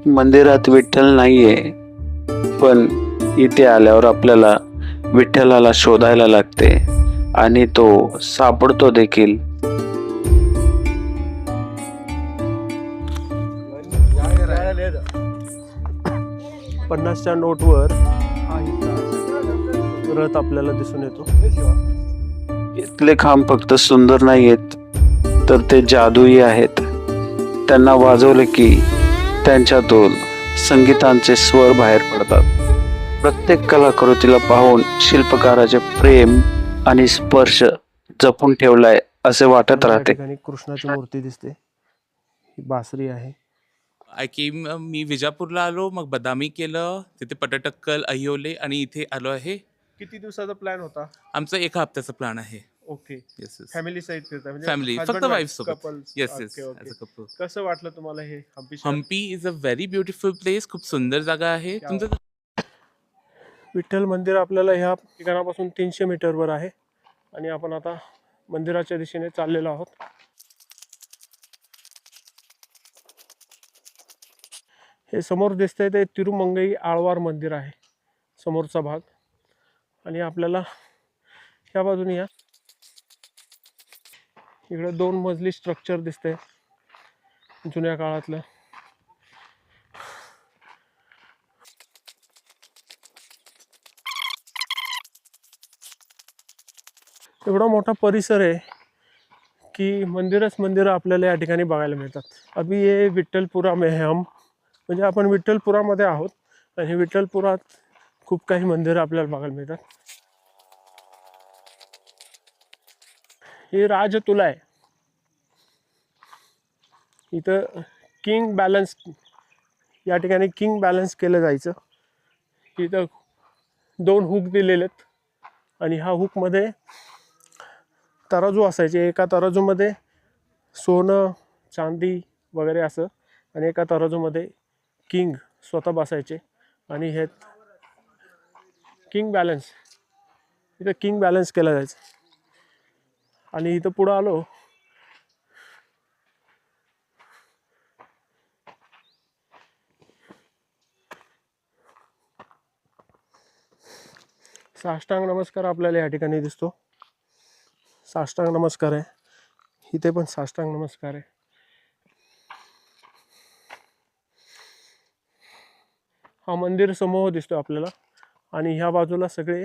मंदिरात विठ्ठल नाहीये, पण इथे आल्यावर आपल्याला विठ्ठलाला शोधायला लागते आणि तो सापडतो देखील. पन्नासच्या नोटवर हा रथ आपल्याला दिसून येतो. इथले खांब फक्त सुंदर नाहीयेत, तर ते जादुई आहेत. त्यांना वाजवले की त्यांच्यातून संगीतांचे स्वर बाहेर पडतात. प्रत्येक कलाकृतीला पाहून शिल्पकाराचे प्रेम आणि स्पर्श जपून ठेवलाय असे वाटत या राहते. ठिकाणी कृष्णाची मूर्ती दिसते. ही बासरी आहे. मी विजापूरला आलो, मग बदामी केलं, तिथे पटटक्कल, अहियोले आणि इथे आलो आहे. किती दिवसाचा प्लॅन होता? आमचा 1 हफ्त्याचा प्लॅन आहे. ओके. Yes yes. फॅमिली सहित फिरता म्हणजे फॅमिली, husband फक्त wife वाईफ सोबत. couples. Yes yes, okay, okay. As a couple. कसं वाटलं तुम्हाला हे हम्पी शहर? Hampi is a very beautiful place. खूप सुंदर जागा आहे. क्या तुमचं विठ्ठल मंदिर आपल्याला ह्या ठिकाणापासून 300 मीटरवर आहे आणि आपण आता मंदिराच्या दिशेने चाललेलो आहोत. हे समोर दिसतंय ते तिरुमंगई आळवार मंदिर आहे, समोरचा भाग. आणि आपल्याला ह्या बाजूने या इकडे 2 मजली स्ट्रक्चर दिसतंय जुन्या काळातलं. एवढा मोठा परिसर आहे की मंदिरच मंदिरं आपल्याला या ठिकाणी बघायला मिळतात. अभी ये विठ्ठलपुरा में है हम, म्हणजे आपण विठ्ठलपुरामध्ये आहोत आणि विठ्ठलपुरात खूप काही मंदिरं आपल्याला बघायला मिळतात. ही राजतुला आहे. इथं किंग बॅलन्स, या ठिकाणी किंग बॅलन्स केलं जायचं. इथं 2 हुक दिलेले आहेत आणि ह्या हुकमध्ये तराजू असायचे. एका तराजूमध्ये सोनं, चांदी वगैरे असं आणि एका तराजूमध्ये किंग स्वतः बसायचे. आणि हे किंग बॅलन्स, इथं किंग बॅलन्स केला जायचं. आणि इथं पुढं आलो साष्टांग नमस्कार आपल्याला या ठिकाणी दिसतो. साष्टांग नमस्कार आहे, इथे पण साष्टांग नमस्कार आहे. हा मंदिर समूह दिसतो आपल्याला आणि ह्या बाजूला सगळे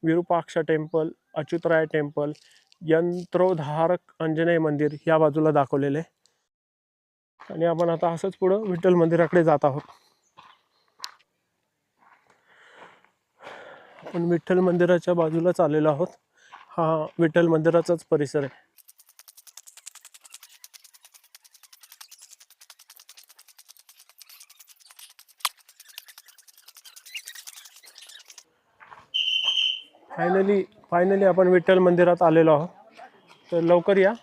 विरूपाक्ष टेम्पल, अच्युतराय टेम्पल, यंत्रोधारक अंजनेय मंदिर ह्या बाजूला दाखवलेले आहे. आणि आपण आता असंच पुढं विठ्ठल मंदिराकडे जात आहोत. आपण विठ्ठल मंदिराच्या बाजूला चाललेलो आहोत. हा विठ्ठल मंदिराचाच परिसर आहे. फायनली आपण विठ्ठल मंदिरात आलेलो आहोत. तर लवकर या.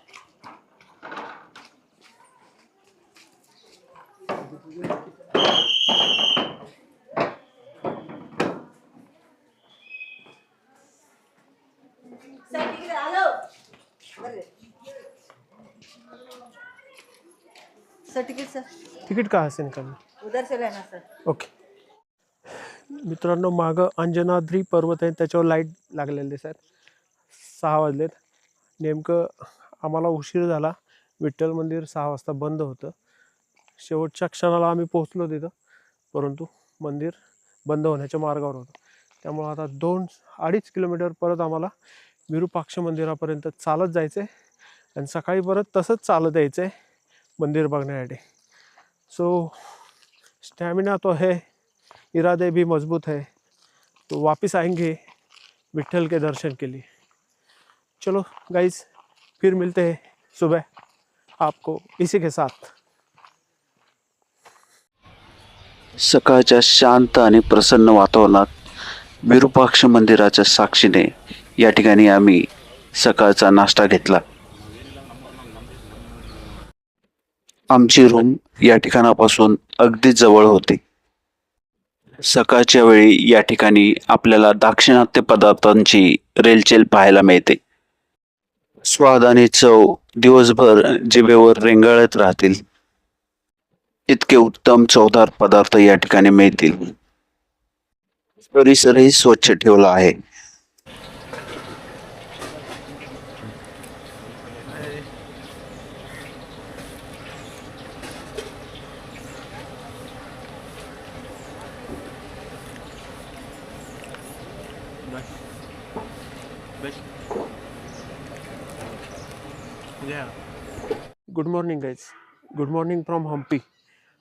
सर्टिफिकेट सर, तिकीट का असेल का? उधर से लेना सर. ओके. मित्रांनो, मागं अंजनाद्री पर्वत आहे, त्याच्यावर लाईट लागलेले दिसत. 6 वाजलेत. नेमकं आम्हाला उशीर झाला. विठ्ठल मंदिर 6 वाजता बंद होतं. शेवटच्या क्षणाला आम्ही पोहोचलो तिथं, परंतु मंदिर बंद होण्याच्या मार्गावर होतं. त्यामुळं आता 2-2.5 किलोमीटर परत आम्हाला विरूपाक्ष मंदिरापर्यंत चालत जायचं आहे आणि सकाळी परत तसंच चालत यायचं आहे मंदिर बघण्यासाठी. सो स्टॅमिना तो है, इरादे भी मजबूत है, तो वापस आएंगे विठ्ठल के दर्शन के लिए. चलो गाइस, फिर मिलते हैं सुबह आपको इसी के साथ. सकाळच्या शांत आणि प्रसन्न वातावरणात विरूपाक्ष मंदिराच्या साक्षीने या ठिकाणी आम्ही सकाळचा नाश्ता घेतला. आमची रूम या ठिकाणापासून अगदी जवळ होती. सकाळच्या वेळी या ठिकाणी आपल्याला दाक्षिणात्य पदार्थांची रेलचेल पाहायला मिळते. स्वाद आणि चव दिवसभर जिभेवर रेंगाळत राहतील. इतके उत्तम चवदार पदार्थ या ठिकाणी मिळतील. परिसरही स्वच्छ ठेवला आहे. Good morning guys. Good morning from Hampi.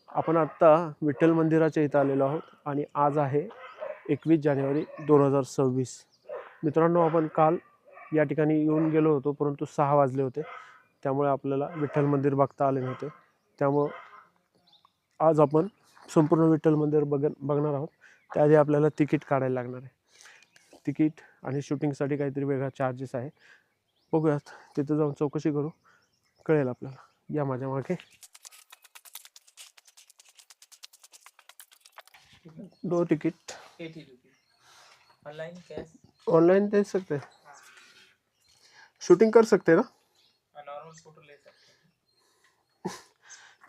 आपण आत्ता विठ्ठल मंदिराच्या इथं आलेलो आहोत आणि आज आहे 21 जानेवारी 2026. मित्रांनो, आपण काल या ठिकाणी येऊन गेलो होतो, परंतु 6 वाजले होते, त्यामुळे आपल्याला विठ्ठल मंदिर बघता आले नव्हते. त्यामुळं आज आपण संपूर्ण विठ्ठल मंदिर बघणार आहोत. त्याआधी आपल्याला तिकीट काढायला लागणार आहे. तिकीट आणि शूटिंगसाठी काहीतरी वेगळा चार्जेस आहे. बघूयात, तिथं जाऊन चौकशी करू, कळेल आपल्याला. या माझ्या मागे. 2 टिकट ऑनलाइन दे सकते हैं, शूटिंग कर सकते हैं ना, नॉर्मल फोटो ले सकते हैं,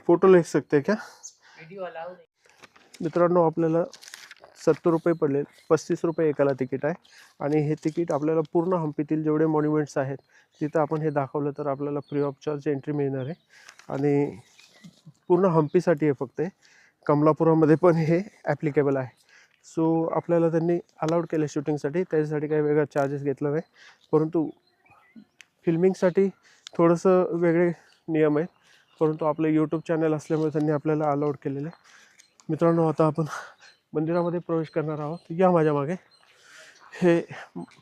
फोटो ले सकते हैं क्या? वीडियो अलाउ नहीं. मित्रांनो, आपल्याला 70 रुपये पडले. 35 रुपये एकाला तिकीट आहे आणि हे तिकीट आपल्याला पूर्ण हम्पीतील जेवढे मॉन्युमेंट्स आहेत तिथं आपण हे दाखवलं तर आपल्याला फ्री ऑफ चार्ज एंट्री मिळणार आहे. आणि पूर्ण हम्पीसाठी आहे फक्त. कमलापुरामध्ये पण हे ॲप्लिकेबल आहे. सो आपल्याला त्यांनी अलाउड केलं शूटिंगसाठी, त्याच्यासाठी काही वेगळा चार्जेस घेतला नाही, परंतु फिल्मिंगसाठी थोडंसं वेगळे नियम आहेत. परंतु आपलं यूट्यूब चॅनल असल्यामुळे त्यांनी आपल्याला अलाउड केलेलं आहे. मित्रांनो, आता आपण मंदिरामध्ये प्रवेश करणार आहोत. या माझ्या मागे. हे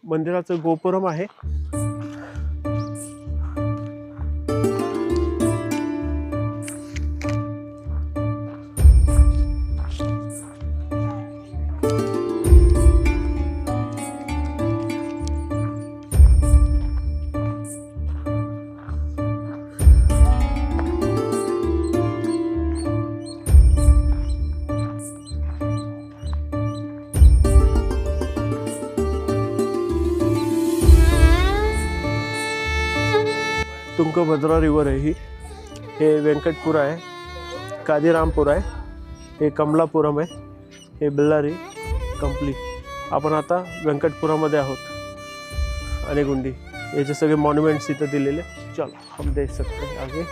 मंदिराचं गोपुरम आहे. तुंगभद्रा रिवर आहे ही. हे व्यंकटपुरा आहे, कादिरामपूर आहे, हे कमलापुरम आहे, हे बेल्लारी, कंपली. आपण आता व्यंकटपुरामध्ये आहोत. आणि गुंडी, याचे सगळे मॉन्युमेंट्स इथं दिलेले. चलो हम देख सकते हैं आगे.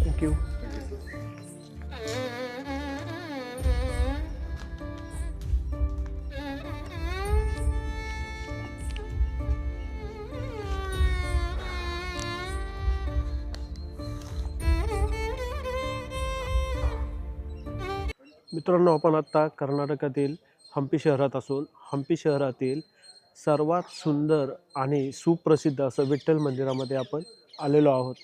थँक्यू. मित्रांनो, आपण आत्ता कर्नाटकातील हम्पी शहरात असून हम्पी शहरातील सर्वात सुंदर आणि सुप्रसिद्ध असं विठ्ठल मंदिरामध्ये आपण आलेलो आहोत.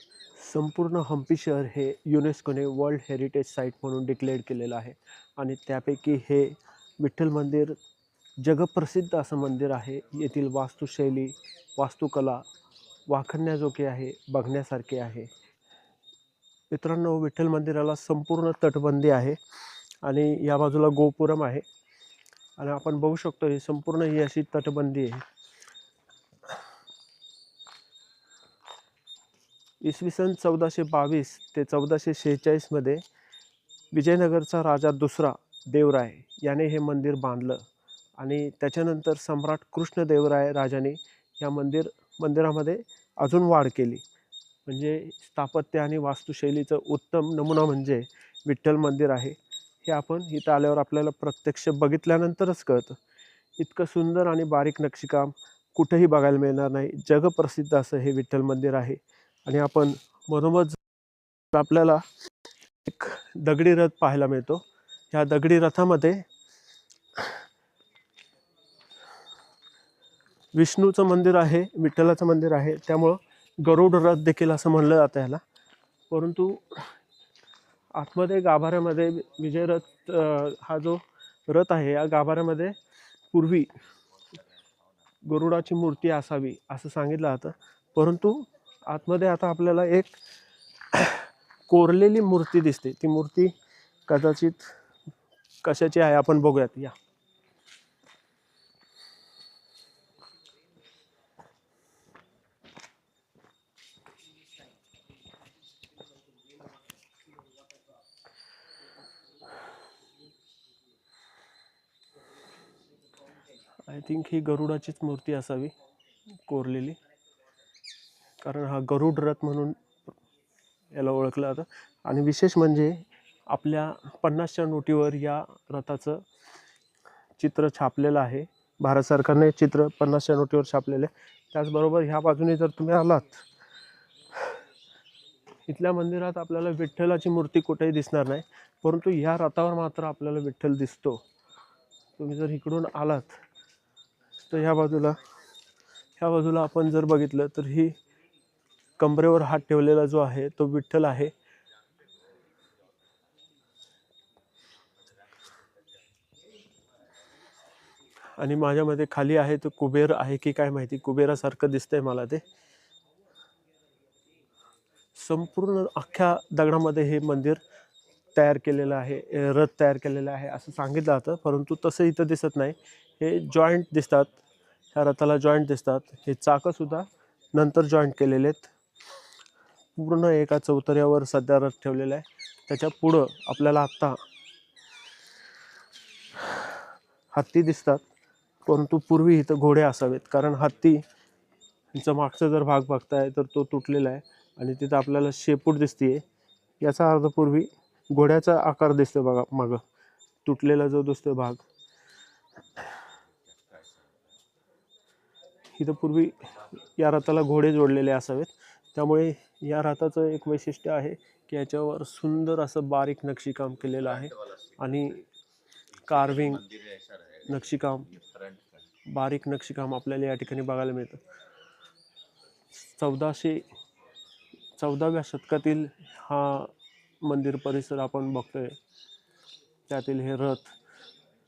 संपूर्ण हम्पी शहर हे युनेस्कोने वर्ल्ड हेरिटेज साईट म्हणून डिक्लेअर केलेलं आहे आणि त्यापैकी हे विठ्ठल मंदिर जगप्रसिद्ध असं मंदिर आहे. येथील वास्तुशैली, वास्तुकला वाखाणण्याजोगी आहे, बघण्यासारखे आहे. मित्रांनो, विठ्ठल मंदिराला संपूर्ण तटबंदी आहे आणि या बाजूला गोपुरम आहे आणि आपण बघू शकतो ही संपूर्ण ही अशी तटबंदी आहे. इसवी सन 1422 ते 1446 मध्ये विजयनगरचा राजा दुसरा देवराय याने हे मंदिर बांधलं आणि त्याच्यानंतर सम्राट कृष्णदेवराय राजाने या मंदिरामध्ये अजून वाढ केली. म्हणजे स्थापत्य आणि वास्तुशैलीचं उत्तम नमुना म्हणजे विठ्ठल मंदिर आहे. हे आपण इथं आल्यावर आपल्याला प्रत्यक्ष बघितल्यानंतरच कळतं. इतकं सुंदर आणि बारीक नक्षीकाम कुठेही बघायला मिळणार नाही. जगप्रसिद्ध असं हे विठ्ठल मंदिर आहे. आणि आपण मधोमध आपल्याला एक दगडी रथ पाहायला मिळतो. ह्या दगडी रथामध्ये विष्णूचं मंदिर आहे, विठ्ठलाचं मंदिर आहे, त्यामुळं गरुड रथ देखील असं म्हणलं जातं ह्याला. परंतु आतमध्ये गाभाऱ्यामध्ये विजय रथ हा जो रथ आहे या गाभाऱ्यामध्ये पूर्वी गरुडाची मूर्ती असावी असं सांगितलं जातं. परंतु आतमध्ये आता आपल्याला एक कोरलेली मूर्ती दिसते. ती मूर्ती कदाचित कशाची आहे आपण बघूयात या. आय थिंक ही गरुडाचीच मूर्ती असावी कोरलेली, कारण हा गरुड रथ म्हणून याला ओळखलं जातं. आणि विशेष म्हणजे आपल्या 50च्या नोटीवर या रथाचं चित्र छापलेलं आहे. भारत सरकारने चित्र 50च्या नोटीवर छापलेले. त्याचबरोबर ह्या बाजूने जर तुम्ही आलात, इथल्या मंदिरात आपल्याला विठ्ठलाची मूर्ती कुठेही दिसणार नाही, परंतु ह्या रथावर मात्र आपल्याला विठ्ठल दिसतो. तुम्ही जर इकडून आलात तर ह्या बाजूला आपण जर बघितलं तर ही कमरेवर हात ठेवलेला जो आहे तो विठ्ठल आहे. आणि माझ्यामध्ये खाली आहे तो कुबेर आहे की काय माहिती, कुबेरासारखं दिसतंय मला ते. संपूर्ण अख्ख्या दगडामध्ये हे मंदिर तयार केलेलं आहे, रथ तयार केलेलं आहे असं सांगितलं जातं, परंतु तसं इथं दिसत नाही. हे जॉईंट दिसतात, ह्या रथाला जॉईंट दिसतात. हे चाकंसुद्धा नंतर जॉईंट केलेले आहेत. पूर्ण एका चौतऱ्यावर सध्या रथ ठेवलेला आहे. त्याच्या पुढं आपल्याला आत्ता हत्ती दिसतात, परंतु पूर्वी इथं घोडे असावेत, कारण हत्तीचा मागचा जर भाग बघताय तर तो तुटलेला आहे आणि तिथं आपल्याला शेपूट दिसते. याचा अर्थ पूर्वी घोड्याचा आकार दिसतो बघा मागं, तुटलेला जो दिसतो भाग. इथं पूर्वी या रथाला घोडे जोडलेले असावेत. त्यामुळे या रथाचं एक वैशिष्ट्य आहे की याच्यावर सुंदर असं बारीक नक्षीकाम केलेलं आहे आणि कार्विंग नक्षीकाम, बारीक नक्षीकाम आपल्याला या ठिकाणी बघायला मिळतं. 14व्या शतकातील हा मंदिर परिसर आपण बघतोय. त्यातील हे रथ,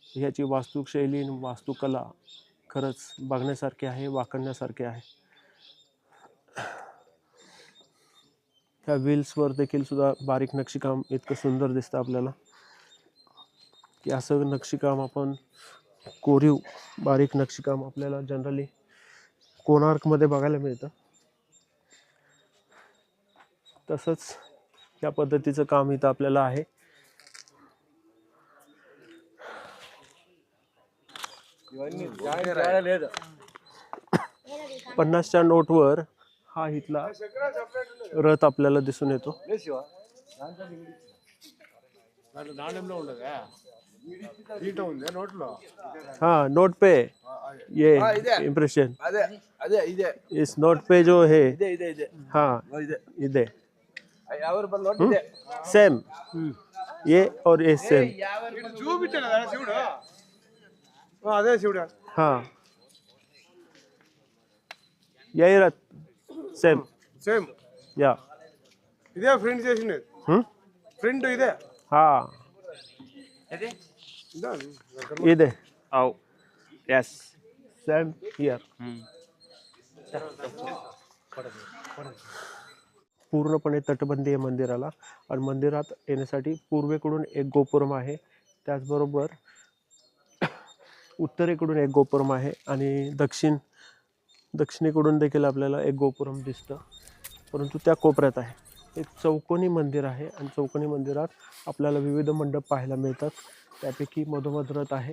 ह्याची वास्तुशैली आणि वास्तुकला खरंच बघण्यासारखी आहे, वाखाणण्यासारखी आहे. ह्या व्हील्सवर देखील सुद्धा बारीक नक्षीकाम इतकं सुंदर दिसतं आपल्याला की असं नक्षीकाम आपण कोरीव बारीक नक्षीकाम आपल्याला जनरली कोणार्कमध्ये बघायला मिळतं. तसंच या पद्धतीचं काम इथं आपल्याला आहे. पन्नासच्या नोटवर हा इथला रथ आपल्याला दिसून येतो. हाँ नोट पे ये इम्प्रेशन, इस नोट पे जो है हाँ इधे सेम, ये और ये सेम. हाँ यही रथ सेम సేమ్ या. ఇదే ప్రింట్ చేసినది ప్రింట్ ఇదే हाँ इधे आओ यस सेम हियर. पूर्णपणे तटबंदी आहे मंदिराला आणि मंदिरात येण्यासाठी पूर्वेकडून एक गोपुरम आहे, त्याचबरोबर उत्तरेकडून एक गोपुरम आहे आणि दक्षिणेकडून देखील आपल्याला एक गोपुरम दिसतं, परंतु त्या कोपऱ्यात आहे. एक चौकोनी मंदिर आहे आणि चौकोनी मंदिरात आपल्याला विविध मंडप पाहायला मिळतात. त्यापैकी मधोमध रथ आहे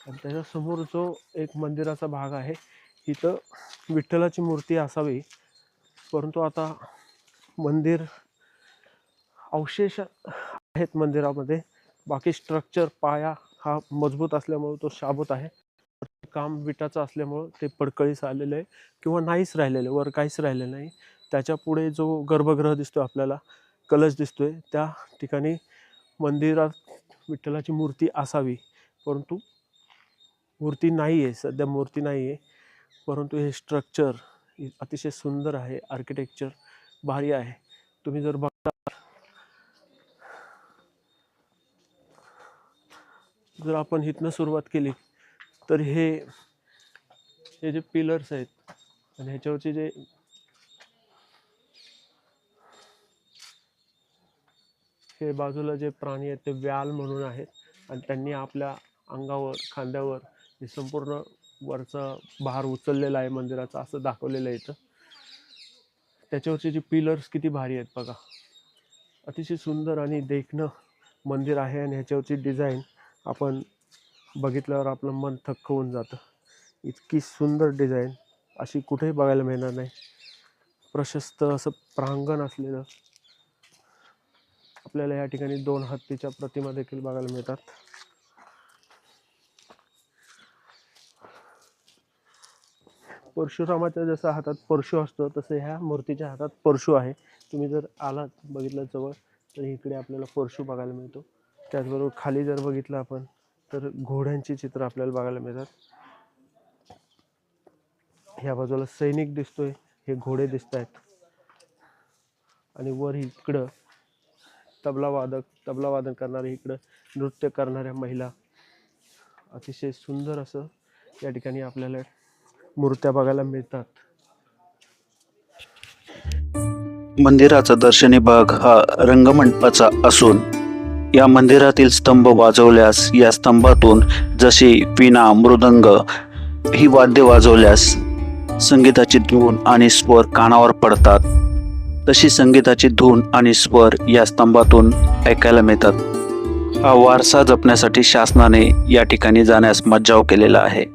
आणि त्याच्यासमोर जो एक मंदिराचा भाग आहे इथं विठ्ठलाची मूर्ती असावी, परंतु आता मंदिर अवशेष आहेत मंदिरामध्ये. बाकी स्ट्रक्चर पाया हा मजबूत असल्यामुळे तो शाबूत आहे. काम विटाचं असल्यामुळं ते पडकळीस आलेलं आहे किंवा नाहीच राहिलेलं, वर काहीच राहिलेलं नाही. त्याच्या पुढे जो गर्भगृह दिसतो आपल्याला, कलश दिसतोय, त्या ठिकाणी मंदिरात विठ्ठलाची मूर्ती असावी, परंतु मूर्ती नाही आहे, सध्या मूर्ती नाही आहे. परंतु हे स्ट्रक्चर अतिशय सुंदर आहे, आर्किटेक्चर भारी आहे. तुम्ही जर बघता, जर आपण इथनं सुरुवात केली तर हे जे पिलर्स आहेत आणि ह्याच्यावरचे जे हे बाजूला जे प्राणी आहेत ते व्याल म्हणून आहेत आणि त्यांनी आपल्या अंगावर खांद्यावर हे संपूर्ण वरचा भार उचललेला आहे मंदिराचा असं दाखवलेलं आहे इथं. त्याच्यावरचे जे पिलर्स किती भारी आहेत बघा. अतिशय सुंदर आणि देखणं मंदिर आहे आणि ह्याच्यावरची डिझाईन आपण बघितल्यावर आपलं मन थक्क होऊन जातं. इतकी सुंदर डिझाईन अशी कुठेही बघायला मिळणार नाही. प्रशस्त असं प्रांगण असलेलं आपल्याला या ठिकाणी 2 हत्तीच्या प्रतिमा देखील बघायला मिळतात. परशुरामाच्या जसं हातात परशु असतो तसं ह्या मूर्तीच्या हातात परशु आहे. तुम्ही जर आलात बघितलं जवळ तर इकडे आपल्याला परशु बघायला मिळतो. त्याचबरोबर खाली जर बघितलं आपण तर घोड्यांची चित्र आपल्याला बघायला मिळतात. ह्या बाजूला सैनिक दिसतोय, हे घोडे दिसत आहेत आणि वर इकडं तबला वादन करणारे, इकडं नृत्य करणाऱ्या महिला. अतिशय सुंदर असं या ठिकाणी आपल्याला मूर्त्या बघायला मिळतात. मंदिराचा दर्शनी भाग हा रंगमंडपाचा असून या मंदिरातील स्तंभ वाजवल्यास या स्तंभातून जशी वीणा मृदंग ही वाद्य वाजवल्यास संगीताची धून आणि स्वर कानावर पडतात, तशी संगीताची धून आणि स्वर या स्तंभातून ऐकायला मिळतात. हा वारसा जपण्यासाठी शासनाने या ठिकाणी जाण्यास मज्जाव केलेला आहे.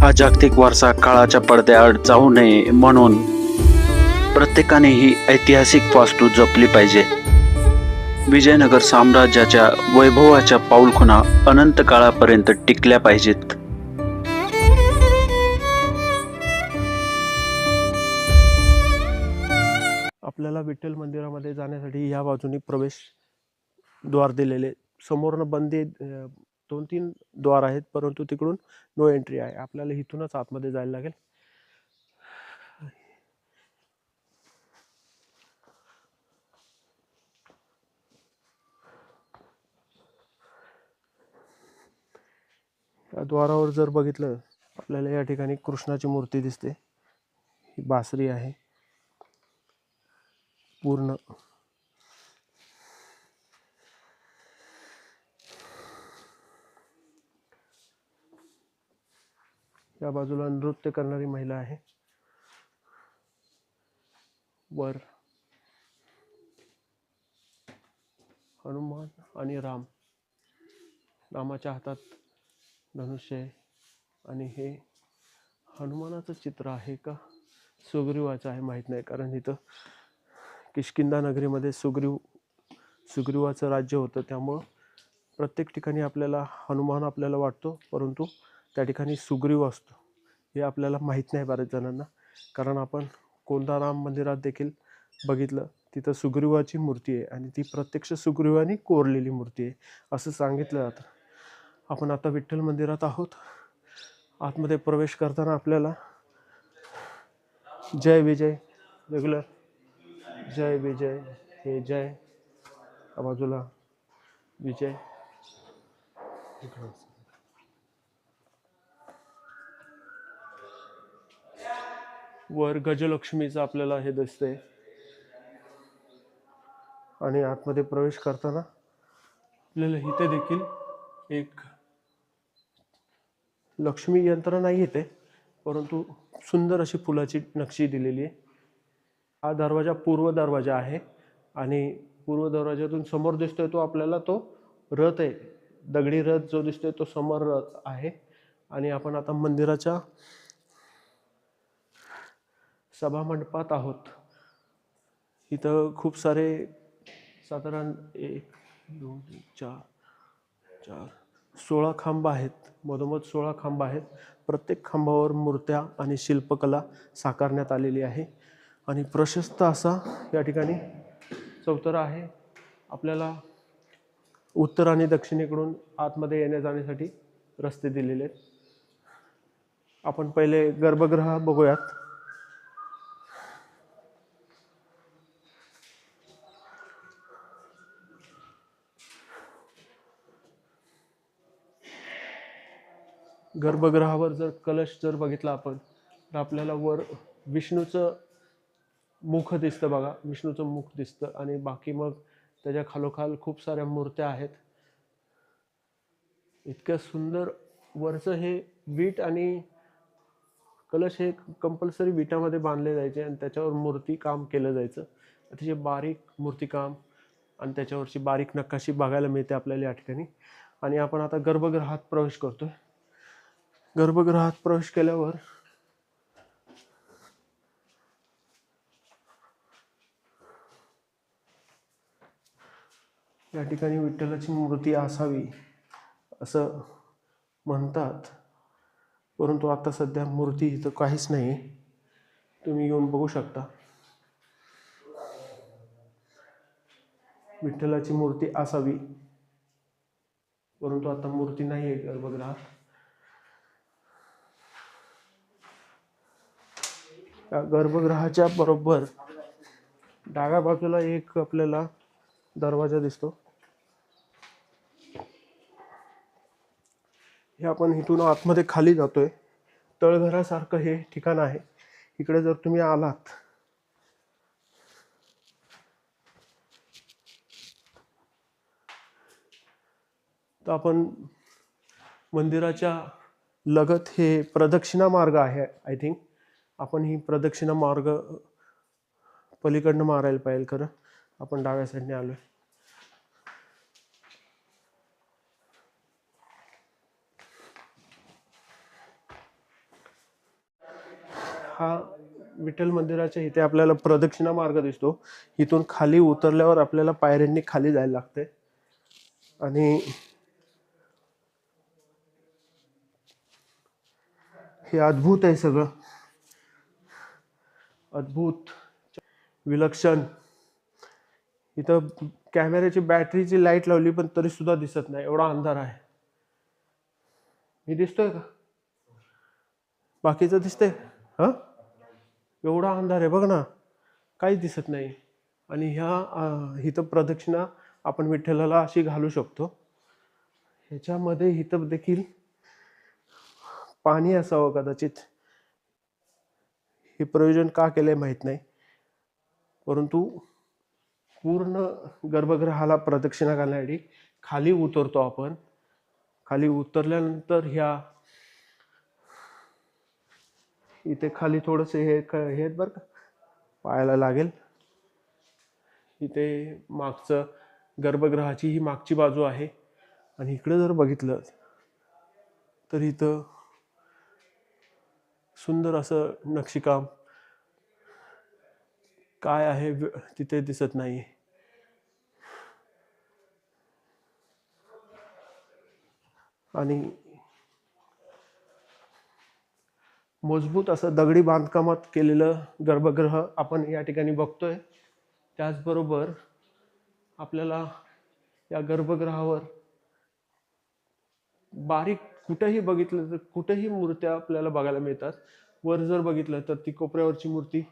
हा जागतिक वारसा काळाच्या पडद्याआड जाऊ नये म्हणून प्रत्येकाने ही ऐतिहासिक वास्तू जपली पाहिजे. विजयनगर साम्राज्याच्या वैभवाच्या पाऊलखुणा अनंत काळापर्यंत टिकल्या पाहिजेत. आपल्याला विठ्ठल मंदिरामध्ये जाण्यासाठी या बाजूनी प्रवेश द्वार दिलेले. समोरनं बंदी 2-3 द्वार आहेत, परंतु तिकडून नो एंट्री आहे. आपल्याला इथूनच आतमध्ये जायला लागेल. या द्वारावर जर बघितलं आपल्याला या ठिकाणी कृष्णाची मूर्ती दिसते. ही बासरी आहे पूर्ण. या बाजूला नृत्य करणारी महिला आहे. वर हनुमान आणि रामाच्या हातात धनुष्य आहे आणि हे हनुमानाचं चित्र आहे का सुग्रीवाचं आहे माहीत नाही, कारण इथं किष्किंधा नगरीमध्ये सुग्रीवाचं राज्य होतं. त्यामुळं प्रत्येक ठिकाणी आपल्याला हनुमान आपल्याला वाटतो, परंतु त्या ठिकाणी सुग्रीव असतो हे आपल्याला माहीत नाही बऱ्याच जणांना. कारण आपण कोंडाराम मंदिरात देखील बघितलं, तिथं सुग्रीवाची मूर्ती आहे आणि ती प्रत्यक्ष सुग्रीवानी कोरलेली मूर्ती आहे असं सांगितलं जातं. आपण आता विठ्ठल मंदिरात आहोत. आतमध्ये प्रवेश करताना आपल्याला जय विजय रेग्युलर जय विजय हे जय, बाजूला विजय, वर गजलक्ष्मीचं आपल्याला हे दिसतंय. आणि आतमध्ये प्रवेश करताना आपल्याला इथे देखील एक लक्ष्मी यंत्र नाही येते, परंतु सुंदर अशी फुलाची नक्षी दिलेली आहे. हा दरवाजा पूर्व दरवाजा आहे आणि पूर्व दरवाजातून समोर दिसतोय तो आपल्याला तो रथ आहे. दगडी रथ जो दिसतोय तो समोर रथ आहे. आणि आपण आता मंदिराच्या सभामंडपात आहोत. इथं खूप सारे साधारण 1 2 3 4 16 खांब आहेत. मधोमध 16 खांब आहेत. प्रत्येक खांबावर मूर्त्या आणि शिल्पकला साकारण्यात आलेली आहे आणि प्रशस्त असा या ठिकाणी चौतरा आहे. आपल्याला उत्तर आणि दक्षिणेकडून आतमध्ये येण्या जाण्यासाठी रस्ते दिलेले आहेत. आपण पहिले गर्भगृह बघूयात. गर्भगृहावर जर कलश जर बघितला आपण तर आपल्याला वर विष्णूचं मुख दिसतं बघा. विष्णूचं मुख दिसतं आणि बाकी मग त्याच्या खालोखाल खूप साऱ्या मूर्त्या आहेत. इतक्या सुंदर. वरचं हे वीट आणि कलश हे कंपल्सरी विटामध्ये बांधले जायचे आणि त्याच्यावर मूर्ती काम केलं जायचं. अतिशय बारीक मूर्तिकाम आणि त्याच्यावरची बारीक नकाशी बघायला मिळते आपल्याला या ठिकाणी. आणि आपण आता गर्भगृहात प्रवेश करतोय. गर्भगृहात प्रवेश केल्यावर या ठिकाणी विठ्ठलाची मूर्ती असावी असं म्हणतात, परंतु आता सध्या मूर्ती इथं काहीच नाही. तुम्ही येऊन बघू शकता. विठ्ठलाची मूर्ती असावी, परंतु आता मूर्ती नाही आहे गर्भगृहात. या गर्भगृहाच्या बरोबर डाव्या बाजूला एक आपल्याला दरवाजा दिसतो. हे आपण इथून आतमध्ये खाली जातोय. तळघरासारखं हे ठिकाण आहे. इकडे जर तुम्ही आलात तर आपण मंदिराच्या लगत हे प्रदक्षिणा मार्ग आहे. आय थिंक आपण ही प्रदक्षिणा मार्ग पलीकडनं मारायला पाहिजे. खरं आपण डाव्या साईडने आलोय. हा विठ्ठल मंदिराच्या इथे आपल्याला प्रदक्षिणा मार्ग दिसतो. इथून खाली उतरल्यावर आपल्याला पायऱ्यांनी खाली जायला लागते आणि हे अद्भुत आहे सगळं. अद्भुत, विलक्षण. इथं कॅमेऱ्याची बॅटरीची लाईट लावली पण तरी सुद्धा दिसत नाही, एवढा अंधार आहे. मी दिसतोय का? बाकीचं दिसतंय? हा, एवढा अंधार आहे बघ ना, काहीच दिसत नाही. आणि इथं प्रदक्षिणा आपण विठ्ठलाला अशी घालू शकतो. ह्याच्यामध्ये इथं देखील पाणी असावं कदाचित. हे प्रयोजन का केलंय माहित नाही, परंतु पूर्ण गर्भगृहाला प्रदक्षिणा घालण्यासाठी खाली उतरतो आपण. खाली उतरल्यानंतर इथे खाली थोडंसं हे बरं का, पाहायला लागेल. इथे मागचं गर्भगृहाची ही मागची बाजू आहे आणि इकडे जर बघितलं तर इथं सुंदर असं नक्षीकाम काय आहे तिथे दिसत नाही. आणि मजबूत असं दगडी बांधकामात केलेलं गर्भगृह आपण या ठिकाणी बघतोय. त्याचबरोबर आपल्याला या गर्भगृहावर बारीक कुठेही बघितलं तर कुठेही मूर्त्या आपल्याला बघायला मिळतात. वर जर बघितलं तर ती कोपऱ्यावरची मूर्ती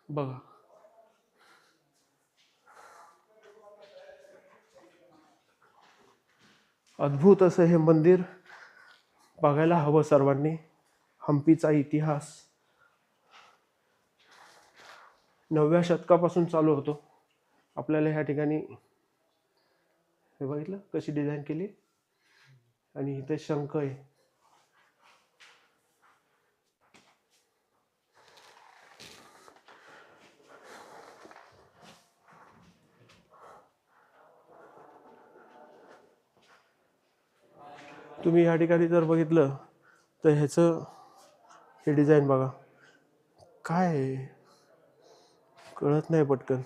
बघा. अद्भुत असं हे मंदिर बघायला हवं सर्वांनी. हम्पीचा इतिहास 9व्या शतकापासून चालू होतो. आपल्याला ह्या ठिकाणी हे बघितलं कशी डिझाईन केली आणि इथे शंख आहे. तुम्ही या ठिकाणी जर बघितलं तर ह्याचं हे डिझाईन बघा, काय आहे कळत नाही पटकन.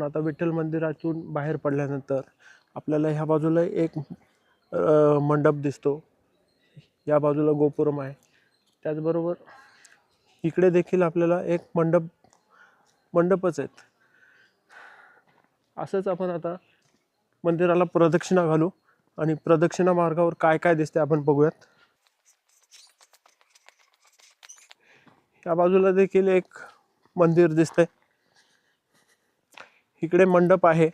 आता विठ्ठल मंदिरातून बाहेर पडल्यानंतर आपल्याला ह्या बाजूला एक मंडप दिसतो, या बाजूला गोपुरम आहे, त्याचबरोबर इकडे देखील आपल्याला एक मंडपच आहेत. असंच आपण आता मंदिराला प्रदक्षिणा घालू आणि प्रदक्षिणा मार्गावर काय काय दिसते आपण बघूयात. या बाजूला देखील एक मंदिर दिसतंय, इकडे मंडप आहे.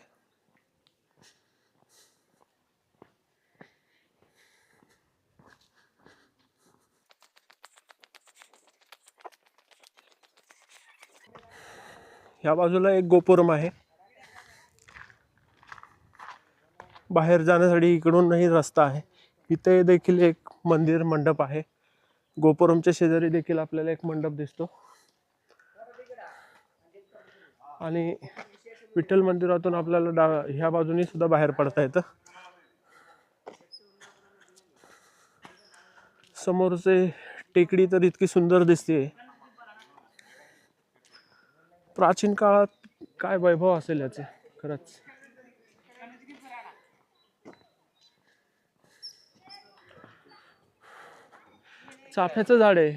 या बाजूला एक गोपुरम आहे. बाहेर जाण्यासाठी इकडूनही रस्ता आहे. इथे देखील एक मंदिर मंडप आहे. गोपुरमच्या शेजारी देखील आपल्याला एक मंडप दिसतो आणि विठ्ठल मंदिरातून आपल्याला ह्या बाजूने सुद्धा बाहेर पडता येतं. समोरचे टेकडी तर इतकी सुंदर दिसते. प्राचीन काळात काय वैभव असेल याचे खरंच. चाफ्याचं झाड आहे,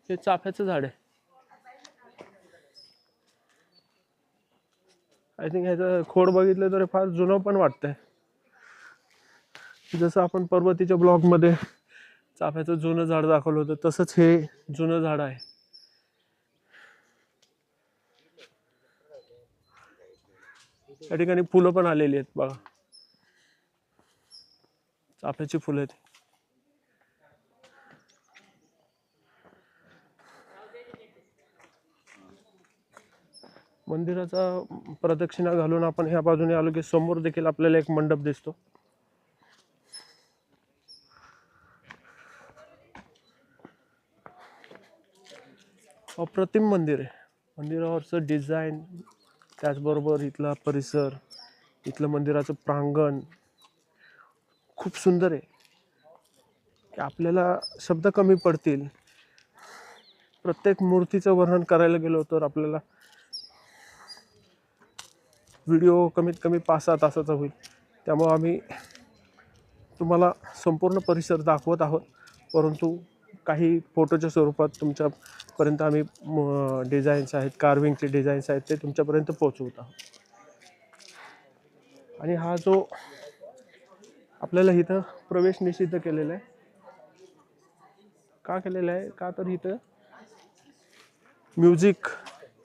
हे चाफ्याचं झाड आहे. आय थिंक ह्याचं खोड बघितलं तर फार जुनं पण वाटतंय. जसं आपण पर्वतीच्या ब्लॉगमध्ये चाफ्याचं जुनं झाड दाखवलं होतं, तसंच हे जुनं झाड आहे. या ठिकाणी फुलं पण आलेली आहेत बघा, चाफ्याची फुलं आहेत. मंदिराचा प्रदक्षिणा घालून आपण ह्या बाजूने आलो की समोर देखील आपल्याला एक मंडप दिसतो. अप्रतिम मंदिर आहे. मंदिरावरचं डिझाईन, त्याचबरोबर इथला परिसर, इथलं मंदिराचं प्रांगण खूप सुंदर आहे की आपल्याला शब्द कमी पडतील. प्रत्येक मूर्तीचं वर्णन करायला गेलो तर आपल्याला व्हिडिओ कमीत कमी 5-6 तासाचा होईल. त्यामुळं आम्ही तुम्हाला संपूर्ण परिसर दाखवत आहोत, परंतु काही फोटोच्या स्वरूपात तुमच्यापर्यंत आम्ही डिझाईन्स आहेत, कार्विंगचे डिझाईन्स आहेत, ते तुमच्यापर्यंत पोहोचवत आहोत. आणि हा जो आपल्याला इथं प्रवेश निषिद्ध केलेला आहे, का केलेला आहे, का तर इथं म्युझिक,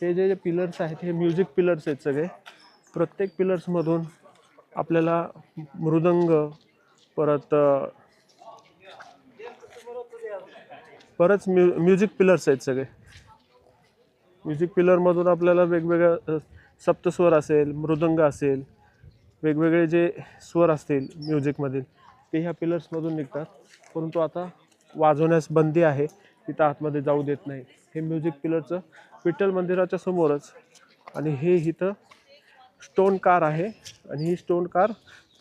हे जे पिलर्स आहेत हे म्युझिक पिलर्स आहेत सगळे. प्रत्येक पिलर्समधून आपल्याला मृदंग, परत म्युझिक पिलर्स आहेत सगळे. म्युझिक पिलरमधून आपल्याला वेगवेगळ्या सप्तस्वर असेल, मृदंग असेल, वेगवेगळे जे स्वर असतील म्युझिकमधील ते ह्या पिलर्समधून निघतात. परंतु आता वाजवण्यास बंदी आहे, तिथं आतमध्ये जाऊ देत नाही. हे म्युझिक पिलरचं विठ्ठल मंदिराच्या समोरच. आणि हे इथं स्टोन कार आहे आणि ही स्टोन कार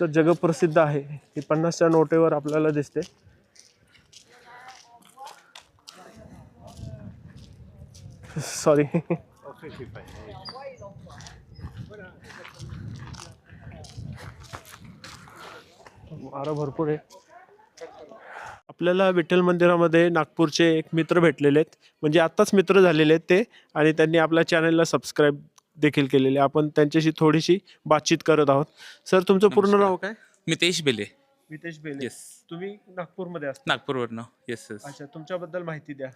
तर जगप्रसिद्ध आहे. ही 50च्या नोटेवर आपल्याला दिसते. सॉरी. वारं भरपूर आहे. आपल्याला विठ्ठल मंदिरामध्ये नागपूरचे एक मित्र भेटलेले आहेत, म्हणजे आत्ताच मित्र झालेले आहेत ते, आणि त्यांनी आपल्या चॅनलला सबस्क्राईब देखील केलेले. आपण त्यांच्याशी थोडीशी बातचीत करत आहोत. सर, तुमचं पूर्ण नाव काय? मितेश बेले. मितेश बेले. येस. तुम्ही नागपूरमध्ये असता? नागपूरवरनं. Yes yes. अच्छा, तुमच्याबद्दल माहिती द्या.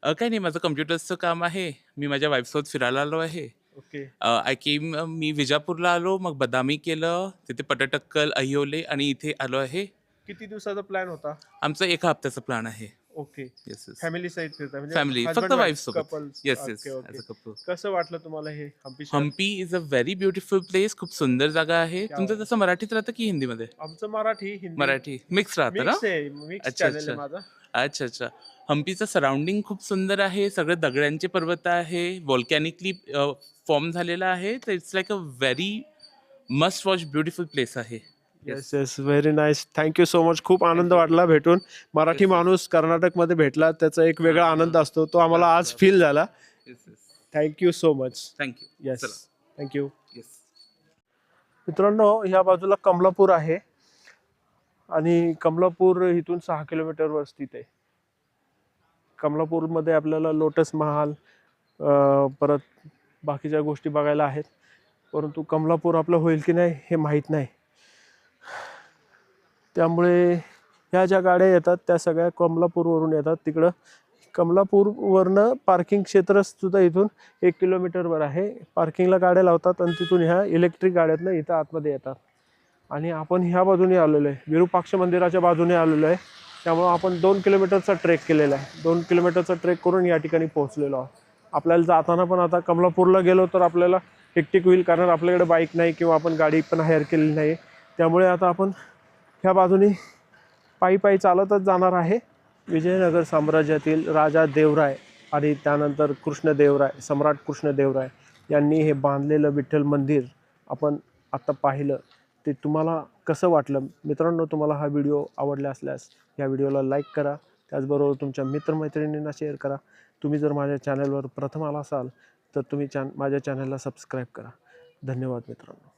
काही नाही, माझं कम्प्युटर्सचं काम आहे. मी माझ्या वाईफसोबत फिरायला आलो आहे. ओके. मी विजापूरला आलो, मग बदामी केलं, तिथे पटटक्कल, अहियोले आणि इथे आलो आहे. किती दिवसाचा प्लॅन होता? आमचा 1 हप्त्याचा प्लॅन आहे. ओके. Yes yes. फॅमिली सहित फिरता म्हणजे फॅमिली, husband फक्त wife वाईफ सोबत. couples? Yes yes. Okay, okay. As a couple. कसं वाटलं तुम्हाला हे हम्पी शहर? Hampi is a very beautiful place. खूप सुंदर जागा आहे. क्या तुमचं तसं मराठीत राहतं की हिंदीमध्ये? आमचं मराठी, हिंदी मराठी मिक्स राहतं ना? मिक्स आहे. मिक्स अच्छा, चॅनल आहे अच्छा. माझा. अच्छा अच्छा. हम्पीचं सराउंडिंग खूप सुंदर आहे. सगळे दगडांचे पर्वत आहे, व्हॉल्कॅनिकली फॉर्म झालेला आहे. तर it's like a very must watch beautiful place आहे. Yes yes, very nice. Thank you so much. खूप आनंद वाटला भेटून. मराठी माणूस कर्नाटकमध्ये भेटला, त्याचा एक वेगळा आनंद असतो, तो आम्हाला आज फील झाला. Yes yes thank you so much. Thank you. Yes, चला थँक्यू. येस. मित्रांनो, ह्या बाजूला कमलापूर आहे आणि कमलापूर इथून 6 किलोमीटरवर स्थित आहे. कमलापूरमध्ये आपल्याला लोटस महाल परत बाकीच्या गोष्टी बघायला आहेत, परंतु कमलापूर आपलं होईल की नाही हे माहीत नाही. त्यामुळे ह्या ज्या गाड्या येतात त्या सगळ्या कमलापूरवरून येतात. तिकडं कमलापूरवरनं पार्किंग क्षेत्रसुद्धा इथून 1 किलोमीटरवर आहे. पार्किंगला गाड्या लावतात आणि तिथून ह्या इलेक्ट्रिक गाड्यातनं इथं आतमध्ये येतात. आणि आपण ह्या बाजूने आलेलो आहे, विरूपाक्ष मंदिराच्या बाजूने आलेलो आहे. त्यामुळं आपण 2 किलोमीटरचा ट्रेक केलेला आहे. 2 किलोमीटरचा ट्रेक करून या ठिकाणी पोहोचलेलो आहोत. आपल्याला जाताना पण आता कमलापूरला गेलो तर आपल्याला हेक्टिक होईल, कारण आपल्याकडे बाईक नाही किंवा आपण गाडी पण हायर केलेली नाही. त्यामुळे आता आपण ह्या बाजूने पायी पायी चालतच जाणार आहे. विजयनगर साम्राज्यातील राजा देवराय आणि त्यानंतर कृष्णदेवराय, सम्राट कृष्णदेवराय यांनी हे बांधलेलं विठ्ठल मंदिर आपण आता पाहिलं. ते तुम्हाला कसं वाटलं मित्रांनो? तुम्हाला हा व्हिडिओ आवडला असल्यास या व्हिडिओला लाईक करा, त्याचबरोबर तुमच्या मित्रमैत्रिणींना शेअर करा. तुम्ही जर माझ्या चॅनलवर प्रथम आला असाल तर तुम्ही माझ्या चॅनलला सबस्क्राईब करा. धन्यवाद मित्रांनो.